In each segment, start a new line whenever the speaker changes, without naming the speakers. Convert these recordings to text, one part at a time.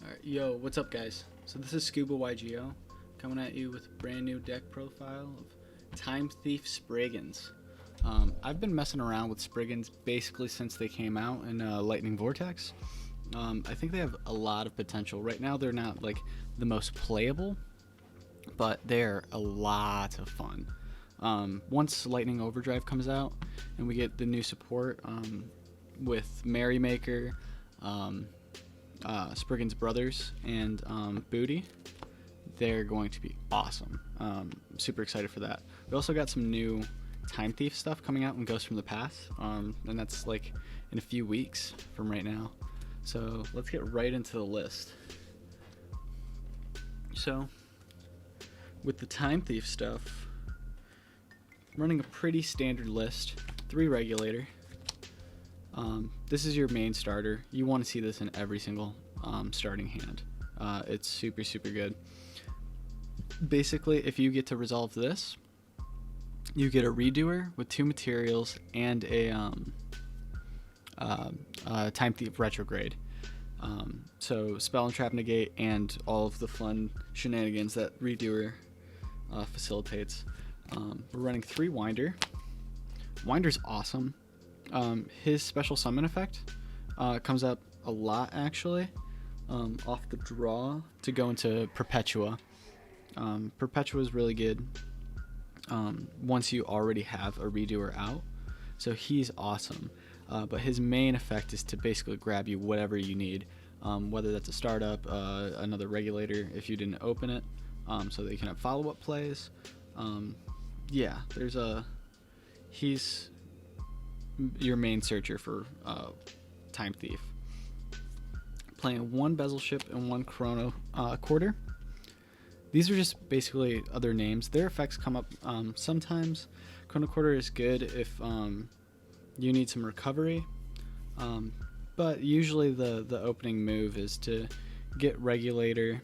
Alright, yo, what's up, guys? So this is Scuba Yugioh coming at you with a brand new deck profile of Thief Springans. I've been messing around with Spriggans basically since they came out in Lightning Vortex. I think they have a lot of potential. Right now they're not like the most playable, but they're a lot of fun. Once Lightning Overdrive comes out and we get the new support with Merrymaker, Spriggans Brothers, and Booty, they're going to be awesome. Super excited for that. We also got some new Time Thief stuff coming out in Ghosts from the Past, and that's like in a few weeks from right now. So let's get right into the list. So with the Time Thief stuff, running a pretty standard list. 3 regulator. This is your main starter. You want to see this in every single starting hand. It's super good. Basically, if you get to resolve this, you get a redoer with 2 materials and a Time Thief retrograde. So spell and trap negate and all of the fun shenanigans that redoer facilitates. We're running 3 Winder. Winder's awesome. His special summon effect comes up a lot actually off the draw to go into Perpetua. Perpetua is really good once you already have a redoer out, so he's awesome. But his main effect is to basically grab you whatever you need, whether that's a startup, another regulator if you didn't open it, so that you can have follow-up plays. Yeah, he's your main searcher for Time Thief. Playing 1 Bezel Ship and 1 Chrono Quarter. These are just basically other names. Their effects come up sometimes. Chrono Quarter is good if you need some recovery, but usually the opening move is to get Regulator,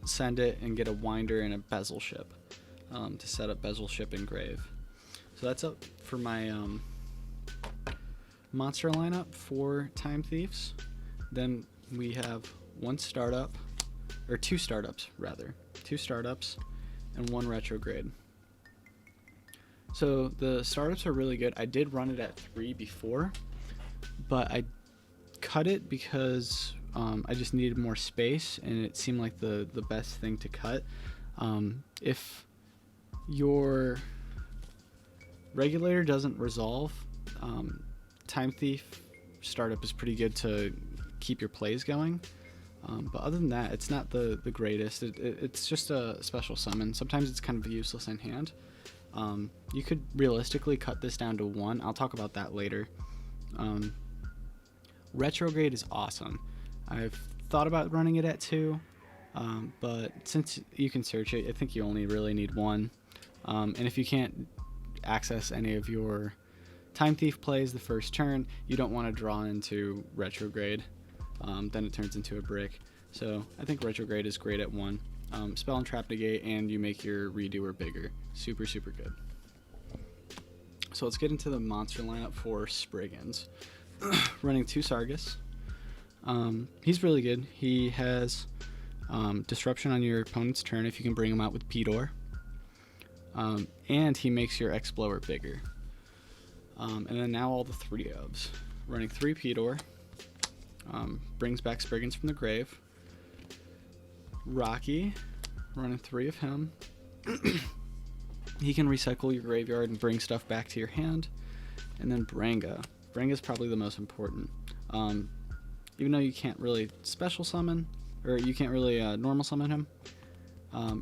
send it, and get a Winder and a Bezel Ship to set up Bezel Ship and Grave. So that's up for my monster lineup for Time Thieves. Then we have 1 startup, or 2 startups rather, 2 startups and 1 retrograde. So the startups are really good. I did run it at 3 before, but I cut it because I just needed more space and it seemed like the best thing to cut. If your regulator doesn't resolve, Time Thief startup is pretty good to keep your plays going, but other than that, it's not the greatest. It's just a special summon. Sometimes it's kind of useless in hand. You could realistically cut this down to 1. I'll talk about that later. Retrograde is awesome. I've thought about running it at 2, but since you can search it, I think you only really need 1. And if you can't access any of your Time Thief plays the first turn, you don't want to draw into Retrograde. Then it turns into a brick. So I think Retrograde is great at 1. Spell and trap negate, and you make your redoer bigger. Super good. So let's get into the monster lineup for Spriggans. Running 2 Sargus. He's really good. He has disruption on your opponent's turn if you can bring him out with P-Door. And he makes your Explorer bigger. And then now all the 3 ofs. Running 3 P-Door. Brings back Spriggans from the grave. Rocky, running 3 of him. He can recycle your graveyard and bring stuff back to your hand. And then Branga. Branga's probably the most important. Even though you can't really special summon, or you can't really normal summon him,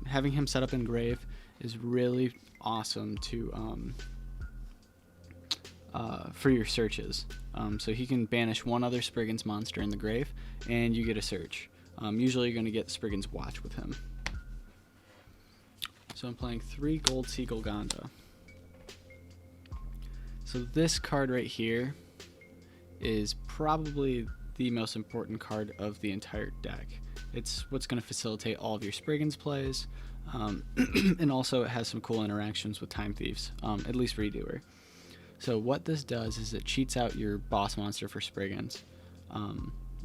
having him set up in grave is really awesome to for your searches. So he can banish 1 other Spriggans monster in the grave, and you get a search. Usually you're going to get Spriggans Watch with him. So I'm playing 3 Gold Seagull Gonda. So this card right here is probably the most important card of the entire deck. It's what's going to facilitate all of your Spriggans plays, and also it has some cool interactions with Time Thieves, at least Redoer. So what this does is it cheats out your boss monster for Spriggans.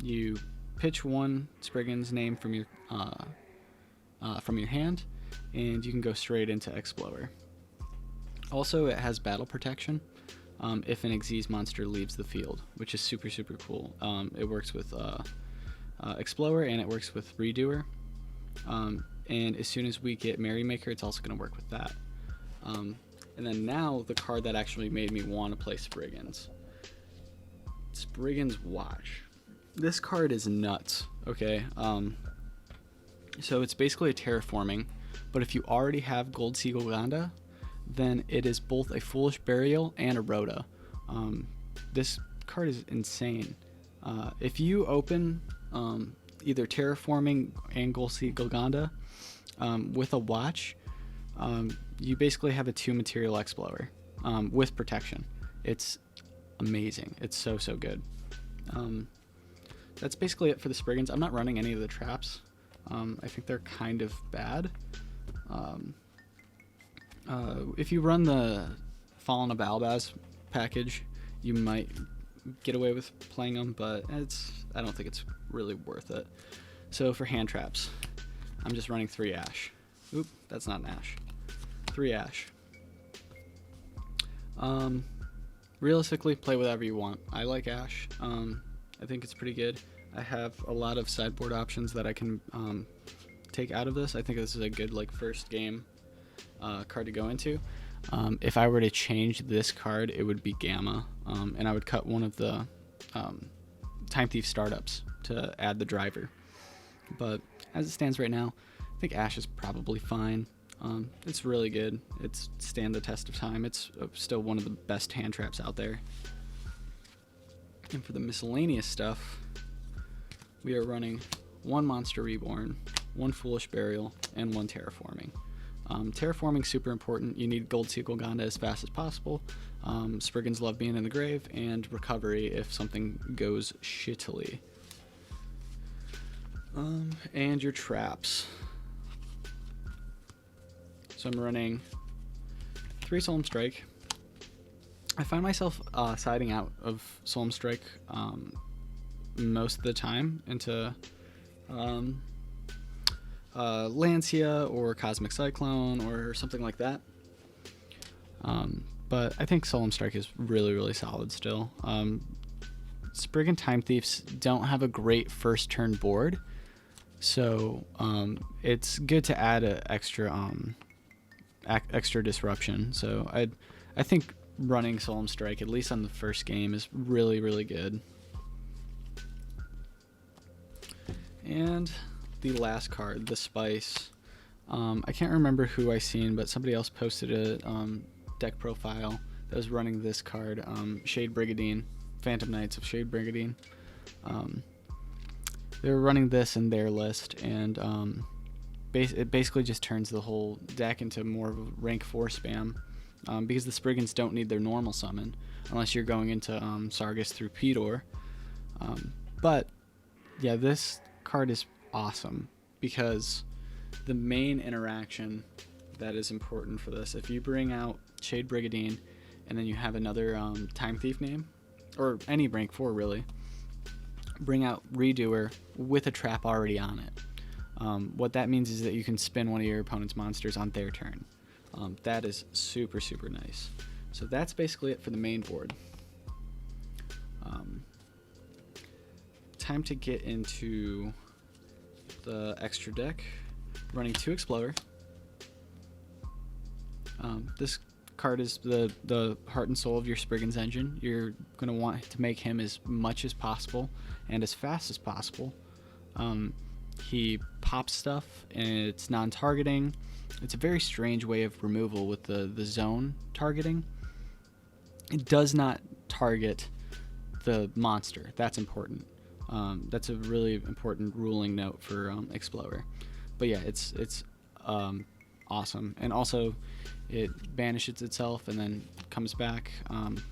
You pitch one Spriggans name from your hand, and you can go straight into Explorer. Also, it has battle protection if an Xyz monster leaves the field, which is super cool. It works with Explorer, and it works with Redoer. And as soon as we get Merrymaker, it's also going to work with that. And then now the card that actually made me want to play Spriggans. Spriggans Watch. This card is nuts, okay? So it's basically a terraforming, but if you already have Gold Sea Golganda, then it is both a Foolish Burial and a Rhoda. This card is insane. If you open either Terraforming and Gold Sea Golganda with a Watch, you basically have a 2-material Explorer with protection. It's amazing. It's so good. That's basically it for the Spriggans. I'm not running any of the traps. I think they're kind of bad. If you run the Fallen of Albaz package, you might get away with playing them, but I don't think it's really worth it. So for hand traps, I'm just running 3 Ash. Oop, that's not an Ash. 3 Ash. Realistically, play whatever you want. I like Ash. I think it's pretty good. I have a lot of sideboard options that I can take out of this. I think this is a good first game card to go into. If I were to change this card, it would be Gamma, and I would cut one of the Time Thief startups to add the driver. But as it stands right now, I think Ash is probably fine. It's really good. It's stand the test of time. It's still one of the best hand traps out there. And for the miscellaneous stuff, we are running 1 Monster Reborn, 1 Foolish Burial, and 1 Terraforming. Terraforming super important. You need Gold Sea Golganda as fast as possible. Spriggans love being in the grave, and recovery if something goes shittily. And your traps. So I'm running 3 Solemn Strike. I find myself siding out of Solemn Strike most of the time into Lancia or Cosmic Cyclone or something like that. But I think Solemn Strike is really solid still. Spriggan Time Thieves don't have a great first turn board, so it's good to add an extra disruption. So I think running Solemn Strike, at least on the first game, is really good. And the last card, the Spice. I can't remember who I seen, but somebody else posted a deck profile that was running this card, Shade Brigadine, Phantom Knights of Shade Brigadine. They were running this in their list, and it basically just turns the whole deck into more of a rank 4 spam, because the Spriggans don't need their normal summon unless you're going into Sargus through Pedor. But yeah, this card is awesome because the main interaction that is important for this, if you bring out Shade Brigadine and then you have another Time Thief name, or any rank 4 really, bring out Redoer with a trap already on it. What that means is that you can spin one of your opponent's monsters on their turn. That is super nice. So that's basically it for the main board. Time to get into the extra deck. Running 2 Explorer. This card is the heart and soul of your Spriggans engine. You're going to want to make him as much as possible and as fast as possible. He pops stuff, and it's non-targeting. It's a very strange way of removal with the zone targeting. It does not target the monster. That's important. That's a really important ruling note for Explorer. But yeah, it's awesome. And also, it banishes itself and then comes back on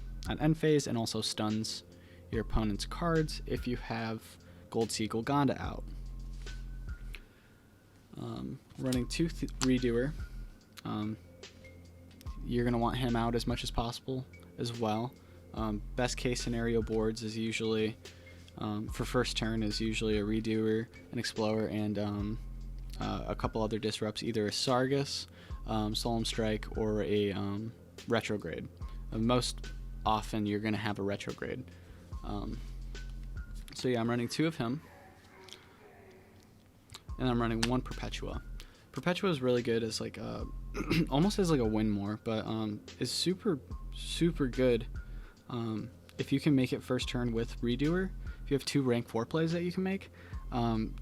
end phase, and also stuns your opponent's cards if you have Gold Sea Golganda out. Running 2 Redoer. You're going to want him out as much as possible as well. Best case scenario boards is usually for first turn is usually a Redoer, an Explorer, and a couple other disrupts, either a Sargus, Solemn Strike, or a Retrograde. Most often you're going to have a Retrograde. So yeah, I'm running 2 of him, and I'm running 1 Perpetua. Perpetua is really good as like almost as like a win more, but is super good if you can make it first turn with Redoer. If you have 2 rank 4 plays that you can make,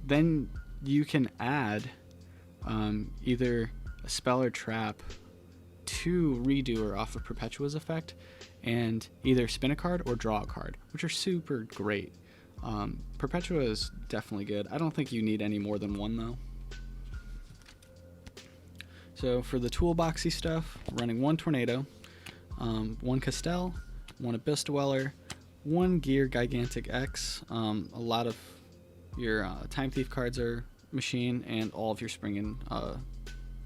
then you can add either a spell or trap to Redoer off of Perpetua's effect, and either spin a card or draw a card, which are super great. Perpetua is definitely good. I don't think you need any more than 1 though. So for the toolboxy stuff, running 1 Tornado, 1 Castell, 1 Abyss Dweller, 1 Gear Gigantic X. A lot of your Time Thief cards are machine, and all of your Springan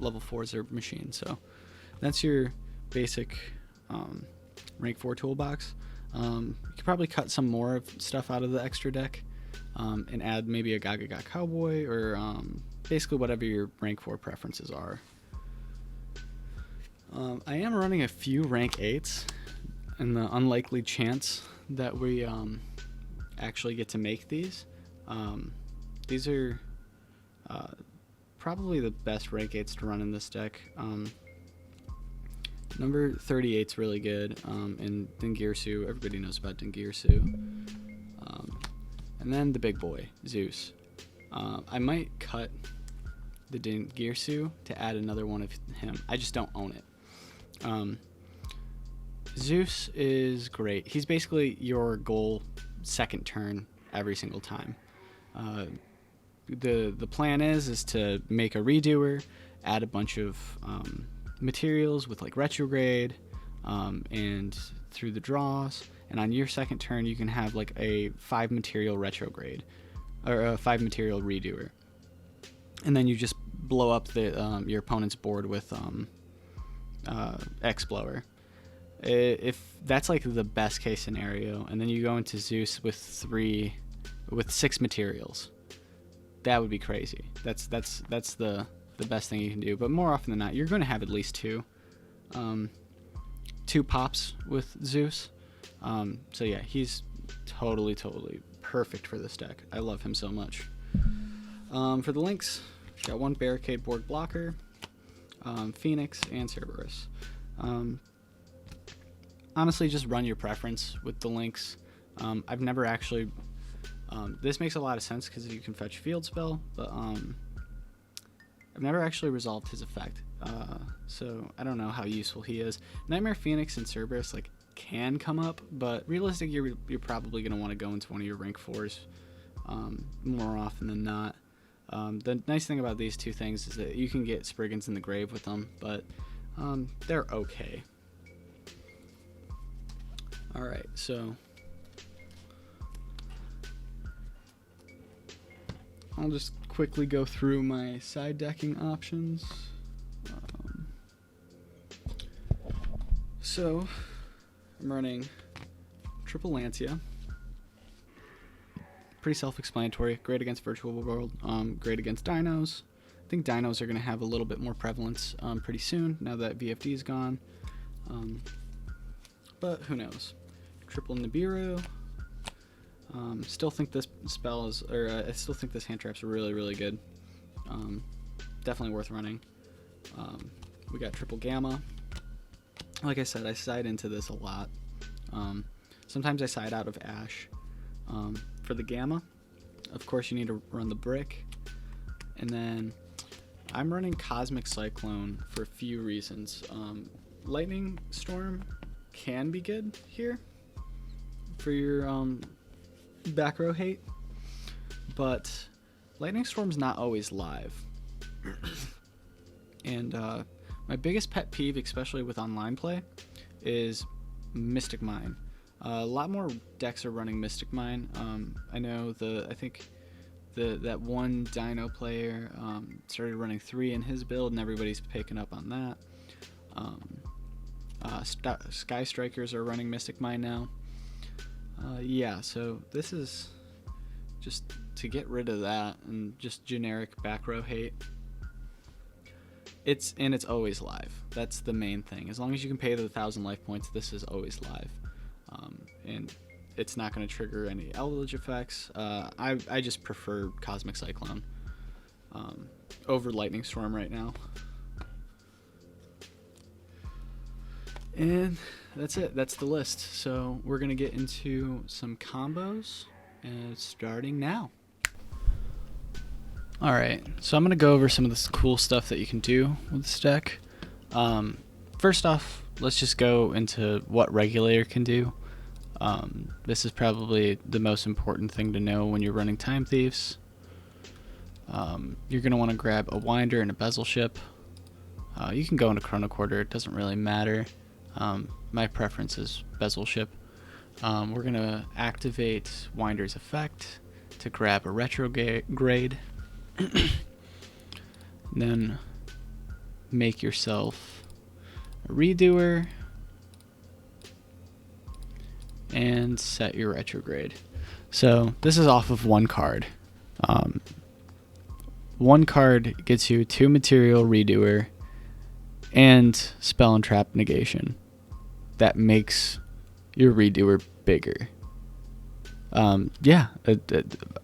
level 4s are machine. So that's your basic rank 4 toolbox. You could probably cut some more of stuff out of the extra deck and add maybe a Gaga Cowboy, or basically whatever your rank 4 preferences are. I am running a few rank 8s in the unlikely chance that we actually get to make these. These are probably the best rank 8s to run in this deck. Number 38 is really good, and Dingirsu, everybody knows about Dingirsu. And then the big boy, Zeus. I might cut the Dingirsu to add another one of him. I just don't own it. Zeus is great. He's basically your goal second turn every single time. The plan is to make a Redoer, add a bunch of materials with like Retrograde, and through the draws, and on your second turn you can have like a 5 material Retrograde or a 5 material Redoer, and then you just blow up the your opponent's board with Explorer. If that's like the best case scenario, and then you go into Zeus with 6 materials, that would be crazy. That's the best thing you can do. But more often than not, you're going to have at least 2 pops with Zeus. So yeah, he's totally perfect for this deck. I love him so much. For the links, got 1 Barricade board blocker, Phoenix, and Cerberus. Honestly, just run your preference with the links. I've never actually... this makes a lot of sense because you can fetch Field Spell, but I've never actually resolved his effect. So I don't know how useful he is. Nightmare Phoenix and Cerberus like can come up, but realistically you're probably going to want to go into one of your rank 4s more often than not. The nice thing about these 2 things is that you can get Spriggans in the grave with them, but they're okay. Alright, so I'll just quickly go through my side decking options. So I'm running triple Lancia. Pretty self-explanatory. Great against Virtual World. Great against Dinos. I think Dinos are going to have a little bit more prevalence pretty soon now that VFD is gone. But who knows? Triple Nibiru. Still think this spell is, I still think this hand trap's really good. Definitely worth running. We got triple Gamma. Like I said, I side into this a lot. Sometimes I side out of Ash. For the Gamma, of course you need to run the Brick. And then I'm running Cosmic Cyclone for a few reasons. Lightning Storm can be good here for your back row hate, but Lightning Storm's not always live. And my biggest pet peeve, especially with online play, is Mystic Mine. A lot more decks are running Mystic Mine. I know I think that one Dino player started running 3 in his build, and everybody's picking up on that. Sky Strikers are running Mystic Mine now. Yeah, so this is just to get rid of that and just generic back row hate. It's always live. That's the main thing. As long as you can pay the 1,000 life points, this is always live, and it's not going to trigger any Eldritch effects. I just prefer Cosmic Cyclone over Lightning Storm right now. And that's it. That's the list. So we're going to get into some combos, and starting now. Alright, so I'm going to go over some of this cool stuff that you can do with this deck. First off, let's just go into what Regulator can do. This is probably the most important thing to know when you're running Time Thieves. You're going to want to grab a Winder and a Bezel Ship. You can go into Chrono Quarter, it doesn't really matter. My preference is Bezel Ship. We're going to activate Winder's effect to grab a Retrograde. Then make yourself a Redoer and set your Retrograde. So this is off of one card. One card gets you 2 material Redoer and Spell and Trap Negation. That makes your Redoer bigger.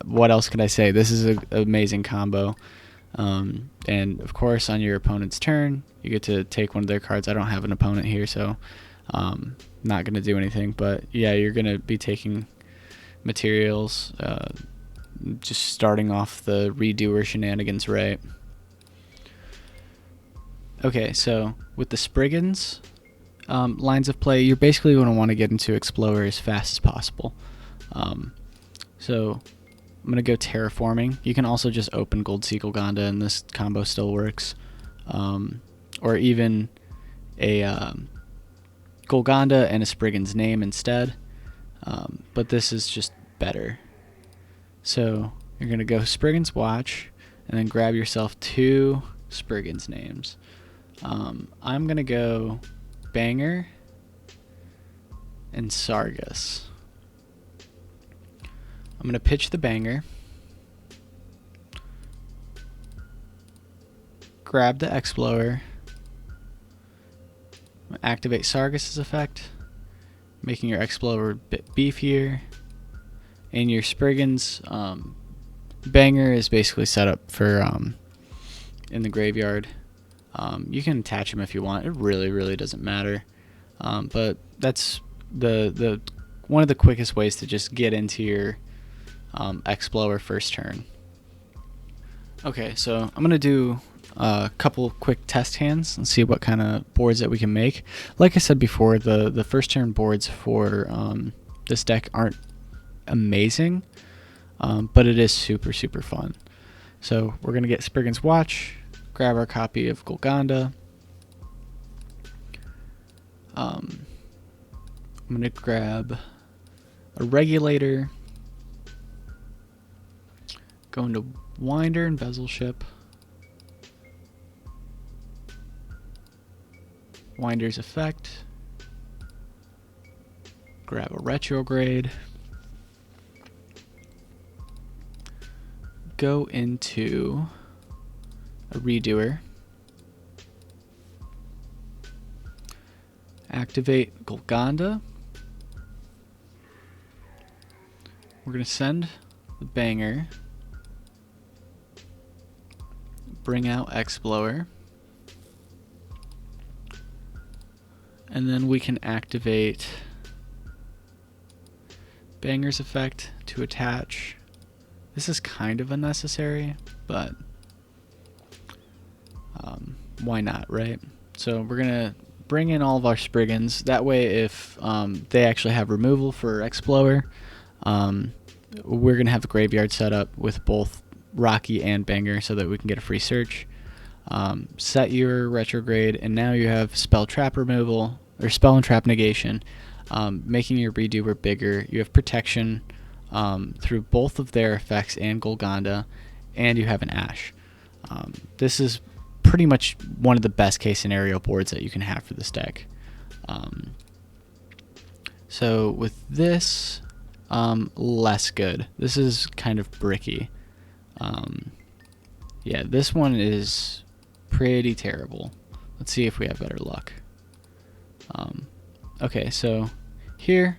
What else could I say? This is an amazing combo. And of course, on your opponent's turn, you get to take one of their cards. I don't have an opponent here, so not going to do anything. But yeah, you're going to be taking materials, just starting off the Redoer shenanigans, right? Okay, so with the Spriggans lines of play, you're basically going to want to get into Explorer as fast as possible. So I'm going to go Terraforming. You can also just open Gold Sea Golganda and this combo still works. Or even a Golganda and a Spriggan's Name instead. But this is just better. So you're going to go Spriggan's Watch and then grab yourself 2 Spriggan's Names. I'm going to go Banger and Sargus. I'm going to pitch the Banger, grab the Explorer, activate Sargus's effect, making your Explorer a bit beefier, and your Spriggans Banger is basically set up for in the graveyard. You can attach him if you want. It really doesn't matter, but that's the one of the quickest ways to just get into your Explorer first turn. Okay, so I'm going to do a couple quick test hands and see what kind of boards that we can make. Like I said before, the first turn boards for this deck aren't amazing, but it is super fun. So we're going to get Spriggan's Watch, grab our copy of Golganda. I'm going to grab a Regulator, go into Winder and Bezel Ship, Winder's effect, grab a Retrograde, go into a Redoer, activate Golganda. We're going to send the Banger, bring out Explorer, and then we can activate Banger's effect to attach. This is kind of unnecessary, but why not, right? So we're gonna bring in all of our Spriggans. That way, if they actually have removal for Explorer, we're gonna have a graveyard set up with both Rocky and Banger so that we can get a free search. Set your Retrograde, and now you have Spell Trap removal or Spell and Trap negation, making your Redoer bigger. You have protection through both of their effects and Golganda, and you have an Ash. This is pretty much one of the best case scenario boards that you can have for this deck. So with this, less good. This is kind of bricky. Yeah, this one is pretty terrible. Let's see if we have better luck. Okay, so here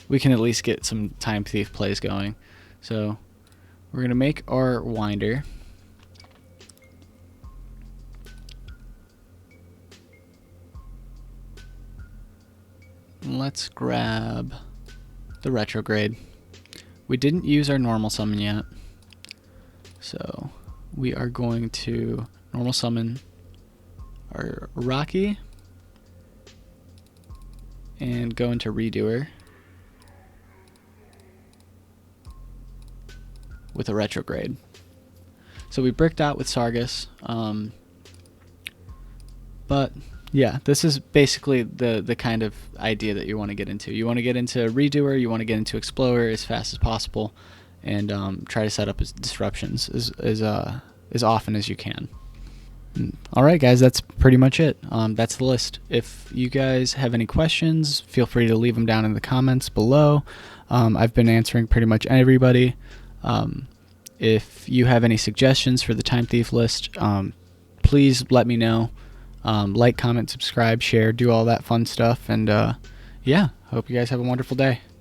we can at least get some Time Thief plays going. So we're going to make our winder. Let's grab the retrograde. We didn't use our normal summon yet, so we are going to normal summon our Rocky and go into Redoer with a retrograde. So we bricked out with Sargus, but yeah, this is basically the kind of idea that you want to get into. You want to get into Redoer, you want to get into Explorer as fast as possible, and try to set up disruptions as often as you can. Alright guys, that's pretty much it. That's the list. If you guys have any questions, feel free to leave them down in the comments below. I've been answering pretty much everybody. If you have any suggestions for the Time Thief list, please let me know. Like, comment, subscribe, share, do all that fun stuff, and yeah, hope you guys have a wonderful day.